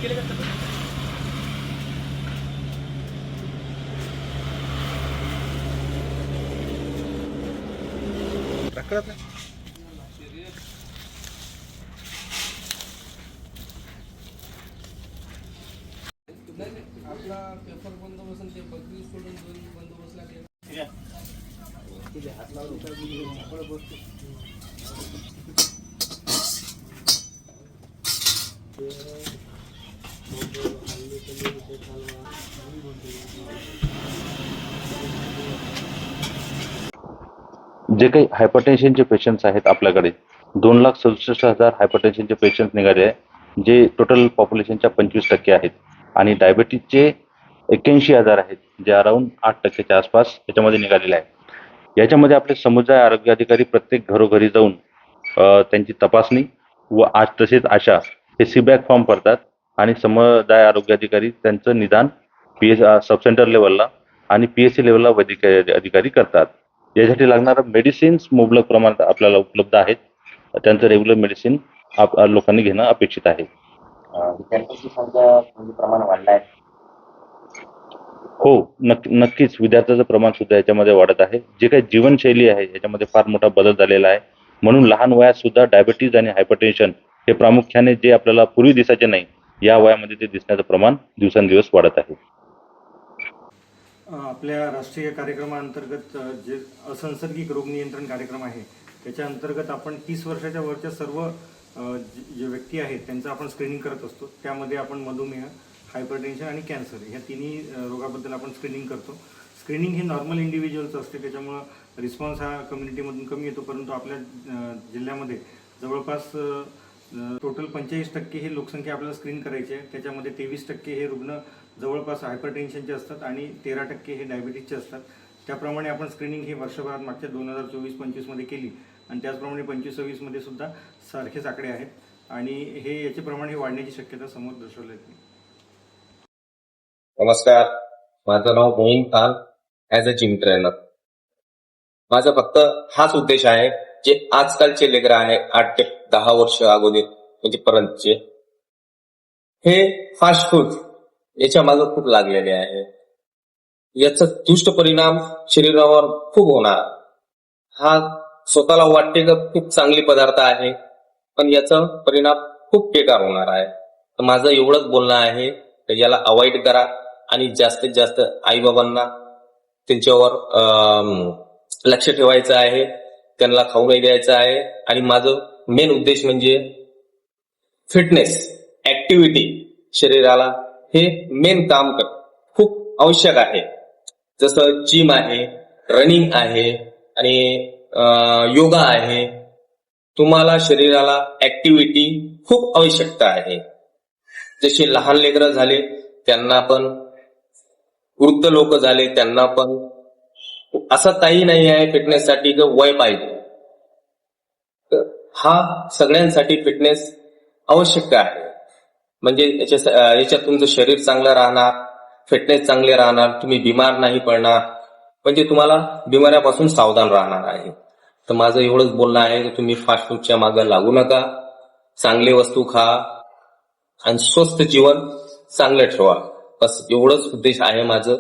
केले का सगळं? कळत नाही. आपला पेपर बंदोबस्त ते 32 सोडून 2 बंदोबस्त लागले. हात लावून जे काही हायपरटेन्शनचे पेशंट्स आहेत आपल्याकडे 2,67,000 हायपरटेन्शनचे पेशंट निघाले आहे, जे टोटल पॉप्युलेशनच्या 25% आहेत. आणि डायबिटीजचे 81,000 आहेत, जे अराउंड 8%च्या आसपास याच्यामध्ये निघालेले आहे. याच्यामध्ये आपले समुदाय आरोग्य अधिकारी प्रत्येक घरोघरी जाऊन त्यांची तपासणी व तसेच आशा हे सीबॅक फॉर्म भरतात आणि समुदाय आरोग्य अधिकारी त्यांचं निदान सब सेंटर लेवलला आणि PSC लेवलला वैद्यकीय अधिकारी करतात. यासाठी लागणारं मेडिसिन्स मुबलक प्रमाणात आपल्याला उपलब्ध आहेत. त्यांचं रेग्युलर मेडिसिन लोकांनी घेणं अपेक्षित आहे. विद्यार्थ्यांची संख्या प्रमाण वाढलं आहे. हो, नक्कीच विद्यार्थ्याचं प्रमाण सुद्धा याच्यामध्ये वाढत आहे. जे काही जीवनशैली आहे याच्यामध्ये फार मोठा बदल झालेला आहे. म्हणून लहान वयात सुद्धा डायबिटीज आणि हायपरटेन्शन हे प्रामुख्याने जे आपल्याला पूर्वी दिसायचे नाही, या वयामध्ये ते दिसण्याचं प्रमाण दिवसेंदिवस वाढत आहे. आपल्या राष्ट्रीय कार्यक्रमाअंतर्गत जे असंसर्गिक रोग नियंत्रण कार्यक्रम आहे त्याच्या अंतर्गत आपण 30 वर्षाच्या वरच्या सर्व जे व्यक्ती आहेत त्यांचं आपण स्क्रीनिंग करत असतो. त्यामध्ये आपण मधुमेह, हायपरटेन्शन आणि कॅन्सर ह्या तिन्ही रोगाबद्दल आपण स्क्रीनिंग करतो. स्क्रीनिंग हे नॉर्मल इंडिव्हिज्युअलचं असते, त्याच्यामुळं रिस्पॉन्स हा कम्युनिटीमधून कमी येतो. परंतु आपल्या जिल्ह्यामध्ये जवळपास टोटल 45% ही लोकसंख्या आपल्याला स्क्रीन करायची आहे. त्याच्यामध्ये 23% हे रुग्ण जवळपास हायपरटेन्शनचे असतात आणि 13% हे डायबिटीजचे असतात. त्याप्रमाणे आपण स्क्रीनिंग ही वर्षभरात मागच्या 2024-25 मध्ये केली आणि त्याचप्रमाणे 25-26 मध्ये सुद्धा सारखेच आकडे आहेत आणि हे याचे प्रमाण हे वाढण्याची शक्यता समोर दर्शवली आहे. नमस्कार, माझं नाव Moin Khan, as a gym trainer. माझा फक्त हाच उद्देश आहे, जे आजकालचे लेकरं आहे 8 ते 10 वर्ष अगोदर म्हणजे पर्यंतचे, हे फास्ट फूड याच्या मागे खूप लागलेले आहे. याचा दुष्ट परिणाम शरीरावर खूप होणार. हा स्वतःला वाटते का खूप चांगले पदार्थ आहे, पण याचा परिणाम खूप बेकार होणार आहे. तर माझं एवढंच बोलणं आहे, तर याला अवॉइड करा आणि जास्तीत जास्त आईबाबांना त्यांच्यावर लक्ष ठेवायचं आहे, त्यांना खाऊ नाही द्यायचं आहे. आणि माझं मेन उद्देश म्हणजे फिटनेस, ऍक्टिव्हिटी शरीराला हे मेन काम खूप आवश्यक आहे. जसं जिम आहे, रनिंग आहे आणि योगा आहे. तुम्हाला शरीराला ऍक्टिव्हिटी खूप आवश्यकता आहे. जसे लहान लेकरं झाले त्यांना पण, वृद्ध लोक झाले त्यांना पण, असं काही नाही आहे फिटनेससाठी की वय पाहिजे. हा सगळ्यांसाठी फिटनेस आवश्यक आहे. म्हणजे याच्यात तुमचं शरीर चांगलं राहणार, फिटनेस चांगले राहणार, तुम्ही बिमार नाही पडणार, म्हणजे तुम्हाला बिमाऱ्यापासून सावधान राहणार आहे. तर माझं एवढंच बोलणं आहे की तुम्ही फास्ट फूडच्या मागे लागू नका, चांगले वस्तू खा आणि स्वस्थ जीवन चांगलं ठेवा. बस एवढंच उद्देश आहे माझं.